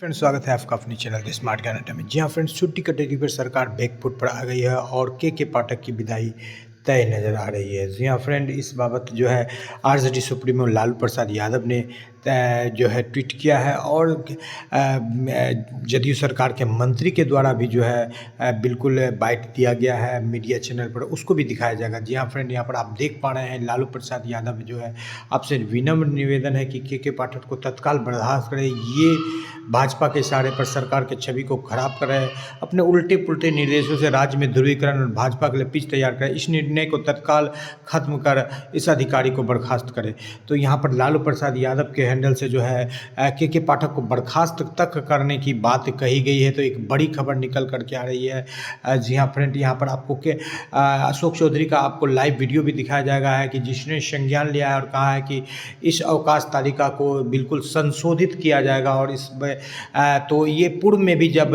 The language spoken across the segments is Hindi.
फ्रेंड्स, स्वागत है आपका अपने चैनल द स्मार्ट कैनेडा में। जी हाँ फ्रेंड्स, छुट्टी कटौती पर सरकार बैकफुट पर आ गई है और के पाठक की विदाई तय नज़र आ रही है। जी हाँ फ्रेंड, इस बाबत जो है आरजेडी सुप्रीमो लालू प्रसाद यादव ने जो है ट्वीट किया है और जदयू सरकार के मंत्री के द्वारा भी जो है बिल्कुल बाइट दिया गया है मीडिया चैनल पर, उसको भी दिखाया जाएगा। जी हाँ फ्रेंड, यहाँ पर आप देख पा रहे हैं लालू प्रसाद यादव जो है आपसे विनम्र निवेदन है कि के पाठक को तत्काल बर्खास्त करें। ये भाजपा के इशारे पर सरकार के छवि को खराब कर रहे हैं, अपने उल्टे पुल्टे निर्देशों से राज्य में ध्रुवीकरण और भाजपा के लिए पिच तैयार करें। इस निर्णय को तत्काल खत्म कर इस अधिकारी को बर्खास्त करें। तो यहाँ पर लालू प्रसाद यादव के हैंडल से जो है के पाठक को बर्खास्त तक करने की बात कही गई है। तो एक बड़ी खबर निकल करके आ रही है। जी हाँ फ्रेंड, यहाँ पर आपको अशोक चौधरी का आपको लाइव वीडियो भी दिखाया जाएगा है कि जिसने संज्ञान लिया है और कहा है कि इस अवकाश तालिका को बिल्कुल संशोधित किया जाएगा। और इस तो ये पूर्व में भी जब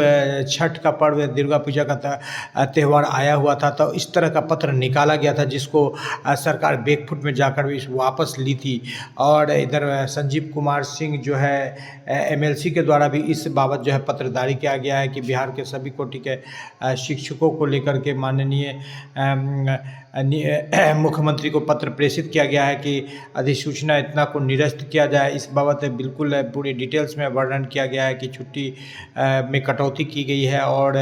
छठ का पर्व, दुर्गा पूजा का त्यौहार आया हुआ था तो इस तरह का पत्र निकाला गया था जिसको सरकार बैकफुट में जाकर भी वापस ली थी। और इधर संजीव कुमार सिंह जो है एमएलसी के द्वारा भी इस बाबत जो है पत्र जारी किया गया है कि बिहार के सभी कोटि के शिक्षकों को लेकर के माननीय मुख्यमंत्री को पत्र प्रेषित किया गया है कि अधिसूचना इतना को निरस्त किया जाए। इस बाबत बिल्कुल पूरी डिटेल्स में वर्णन किया गया है कि छुट्टी में कटौती की गई है और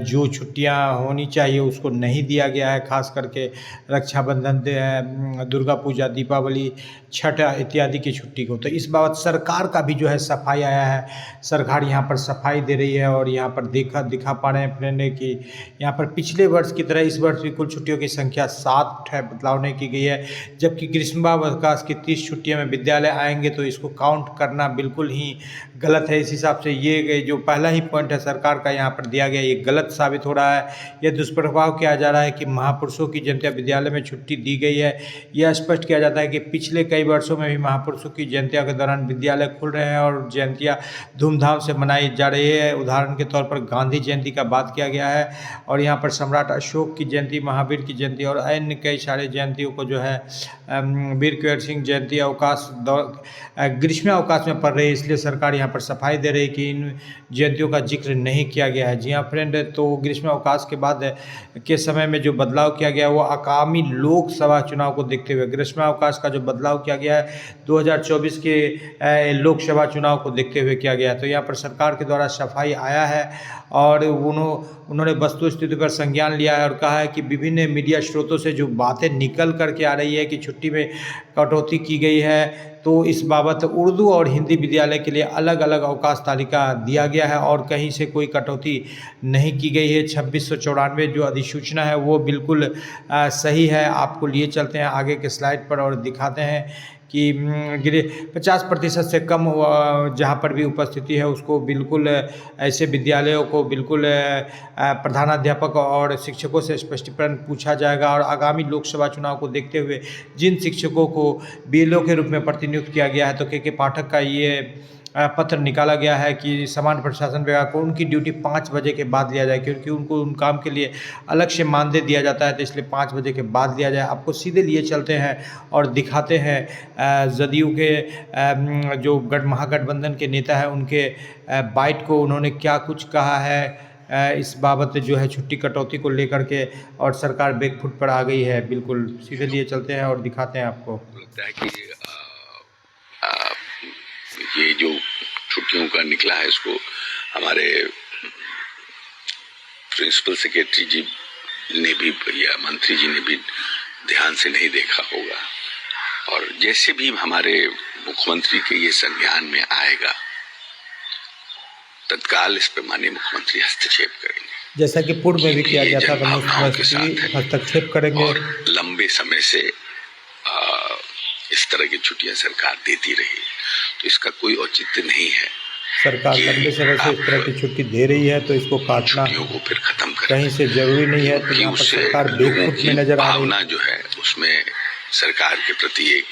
जो छुट्टियां होनी चाहिए उसको नहीं दिया गया है, खास करके रक्षाबंधन, दुर्गा पूजा, दीपावली, छठ इत्यादि की छुट्टी को। तो इस बाबत सरकार का भी जो है सफाई आया है। सरकार यहाँ पर सफाई दे रही है और यहाँ पर दिखा पा रहे हैं फ्रेंड कि यहाँ पर पिछले वर्ष की तरह इस वर्ष भी कुल छुट्टियों की संख्या 7 है, बदलाव नहीं की गई है। जबकि ग्रीष्मावकाश की 30 छुट्टियों में विद्यालय आएंगे तो इसको काउंट करना बिल्कुल ही गलत है। इस हिसाब से ये जो पहला ही पॉइंट है सरकार का यहाँ पर दिया गया, ये गलत साबित हो रहा है। यह दुष्प्रभाव किया जा रहा है कि महापुरुषों की जयंती विद्यालय में छुट्टी दी गई है। यह स्पष्ट किया जाता है कि पिछले कई वर्षों में भी महापुरुषों की जयंतियों के दौरान विद्यालय खुल रहे हैं और जयंतियाँ धूमधाम से मनाई जा रही है। उदाहरण के तौर पर गांधी जयंती का बात किया गया है और यहाँ पर सम्राट अशोक की जयंती, महावीर की जयंती और अन्य कई सारे जयंतियों को जो है वीर कुंवर सिंह जयंती ग्रीष्म अवकाश में पड़ रही है। इसलिए सरकार यहाँ पर सफाई दे रही है कि इन जयंतियों का जिक्र नहीं किया गया है। जी हाँ फ्रेंड, तो ग्रीष्म अवकाश के बाद के समय में जो बदलाव किया गया वो आगामी लोकसभा चुनाव को देखते हुए, ग्रीष्म अवकाश का जो बदलाव किया गया है 2024 के लोकसभा चुनाव को देखते हुए किया गया है। तो यहाँ पर सरकार के द्वारा सफाई आया है और उन्होंने वस्तु स्थिति पर संज्ञान लिया है और कहा है कि विभिन्न मीडिया स्रोतों से जो बातें निकल करके आ रही है कि छुट्टी में कटौती की गई है, तो इस बाबत उर्दू और हिंदी विद्यालय के लिए अलग अलग अवकाश तालिका दिया गया है और कहीं से कोई कटौती नहीं की गई है। 2694 जो अधिसूचना है वो बिल्कुल सही है। आपको लिए चलते हैं आगे के स्लाइड पर और दिखाते हैं कि 50% से कम जहाँ पर भी उपस्थिति है उसको बिल्कुल ऐसे विद्यालयों को बिल्कुल प्रधानाध्यापक और शिक्षकों से स्पष्टीकरण पूछा जाएगा। और आगामी लोकसभा चुनाव को देखते हुए जिन शिक्षकों को बीएलओ के रूप में प्रतिनियुक्त किया गया है, तो के पाठक का ये पत्र निकाला गया है कि समान प्रशासन विभाग को उनकी ड्यूटी 5 बजे के बाद लिया जाए, क्योंकि उनको उन काम के लिए अलग से मानदेय दिया जाता है, तो इसलिए 5 बजे के बाद लिया जाए। आपको सीधे लिए चलते हैं और दिखाते हैं जदयू के जो महागठबंधन के नेता हैं उनके बाइट को, उन्होंने क्या कुछ कहा है इस बाबत जो है छुट्टी कटौती को लेकर के, और सरकार बैकफुट पर आ गई है। बिल्कुल सीधे लिए चलते हैं और दिखाते हैं आपको। लगता है कि ये जो छुट्टियों का निकला है इसको हमारे प्रिंसिपल सेक्रेटरी जी ने भी या मंत्री जी ने भी ध्यान से नहीं देखा होगा, और जैसे भी हमारे मुख्यमंत्री के ये संज्ञान में आएगा तत्काल इस पर माननीय मुख्यमंत्री हस्तक्षेप करेंगे, जैसा कि पूर्व में भी किया गया था। हस्तक्षेप करेंगे और लंबे समय से इस तरह की छुट्टियां सरकार देती रही, तो इसका कोई औचित्य नहीं है। सरकार लंबे समय से इस तरह की छुट्टी दे रही है तो इसको काटना को फिर खत्म कहीं से जरूरी नहीं है। तो यहाँ पर सरकार बैकफुट में नजर आ रही है। भावना जो है उसमें सरकार के प्रति एक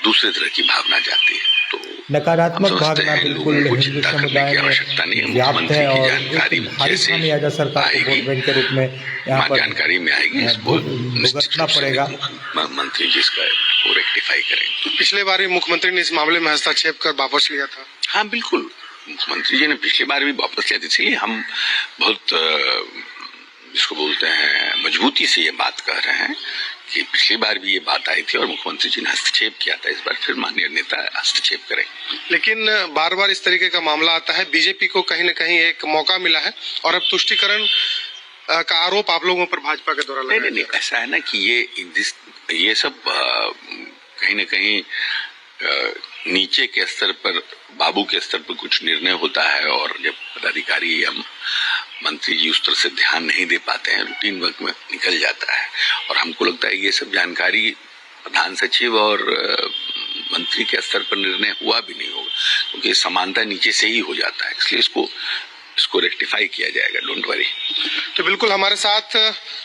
दूसरे तरह की भावना जाती है, तो नकारात्मक भावना बिल्कुल हिंदू समुदाय में व्याप्त है और भारी खामियाजा सरकार को वोट बैंक के रूप में यहाँ पर जानकारी में आएगी, भुगतना पड़ेगा। मंत्री जी इसका रेक्टिफाई करेंगे। पिछले बार मुख्यमंत्री ने इस मामले में हस्तक्षेप कर वापस लिया था। हाँ बिल्कुल, मुख्यमंत्री जी ने पिछली बार भी वापस लिया था, इसलिए हम बहुत जिसको बोलते हैं मजबूती से ये बात कह रहे हैं कि पिछली बार भी ये बात आई थी और मुख्यमंत्री जी ने हस्तक्षेप किया था, इस बार फिर माननीय नेता हस्तक्षेप करें। लेकिन बार बार इस तरीके का मामला आता है, बीजेपी को कहीं न कहीं एक मौका मिला है और अब तुष्टीकरण का आरोप आप लोगों पर भाजपा के द्वारा लगाया नहीं, ऐसा है ना कि ये सब कहीं न कहीं नीचे के स्तर पर, बाबू के स्तर पर कुछ निर्णय होता है और जब पदाधिकारी या मंत्री जी उस तरह से ध्यान नहीं दे पाते हैं, रूटीन वर्क में निकल जाता है। और हमको लगता है ये सब जानकारी प्रधान सचिव और मंत्री के स्तर पर निर्णय हुआ भी नहीं होगा, क्योंकि समानता नीचे से ही हो जाता है, इसलिए इसको रेक्टिफाई किया जाएगा, डोंट वरी। तो बिल्कुल हमारे साथ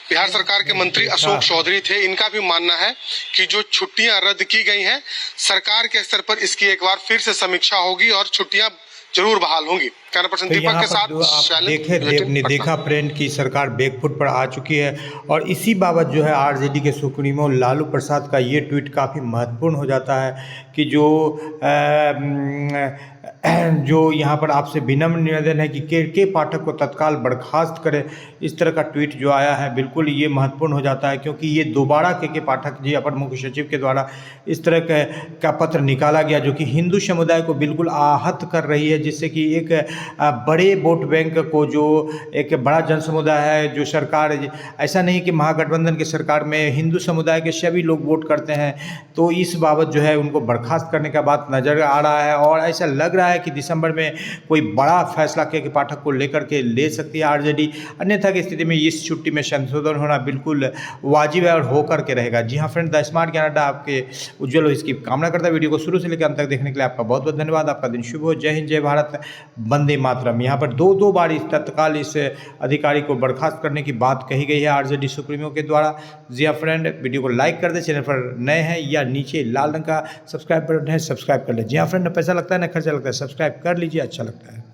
बिहार सरकार के मंत्री अशोक चौधरी थे। इनका भी मानना है कि जो छुट्टियां रद्द की गई हैं, सरकार के स्तर पर इसकी एक बार फिर से समीक्षा होगी और छुट्टियां जरूर बहाल होंगी। कैमरा पर्सन दीपक के साथ देखा फ्रेंड की सरकार बैकफुट पर आ चुकी है और इसी बाबत जो है आरजेडी के सुप्रीमो लालू प्रसाद का ये ट्वीट काफ़ी महत्वपूर्ण हो जाता है कि जो यहाँ पर आपसे विनम्र निवेदन है कि के पाठक को तत्काल बर्खास्त करें, इस तरह का ट्वीट जो आया है बिल्कुल ये महत्वपूर्ण हो जाता है, क्योंकि ये दोबारा के पाठक जी अपर मुख्य सचिव के द्वारा इस तरह का पत्र निकाला गया जो कि हिंदू समुदाय को बिल्कुल आहत कर रही है, जिससे कि एक बड़े वोट बैंक को, जो एक बड़ा जन समुदाय है, जो सरकार, ऐसा नहीं कि महागठबंधन की सरकार में हिंदू समुदाय के सभी लोग वोट करते हैं, तो इस बाबत जो है उनको बर्खास्त करने का बात नज़र आ रहा है और ऐसा लग रहा है कि दिसंबर में कोई बड़ा फैसला के पाठक को लेकर के ले सकती है आरजेडी। अन्यथा की स्थिति में इस छुट्टी में संशोधन होना बिल्कुल वाजिब है और होकर के रहेगा। जी हाँ फ्रेंड, द स्मार्ट ज्ञान अड्डा आपके उज्जवल हो इसकी कामना करता है। वीडियो को शुरू से लेकर अंत तक देखने के लिए आपका बहुत बहुत धन्यवाद। आपका दिन शुभ हो। जय हिंद, जय भारत, वंदे मातरम। यहाँ पर दो बार तत्काल इस अधिकारी को बर्खास्त करने की बात कही गई है आरजेडी सुप्रीमो के द्वारा। जी हाँ फ्रेंड, वीडियो को लाइक कर दे, चैनल पर नए हैं या नीचे लाल रंग का सब्सक्राइब बटन है, सब्सक्राइब कर ले। जी हाँ फ्रेंड, पैसा लगता है ना खर्चा लगता है, सब्सक्राइब कर लीजिए, अच्छा लगता है।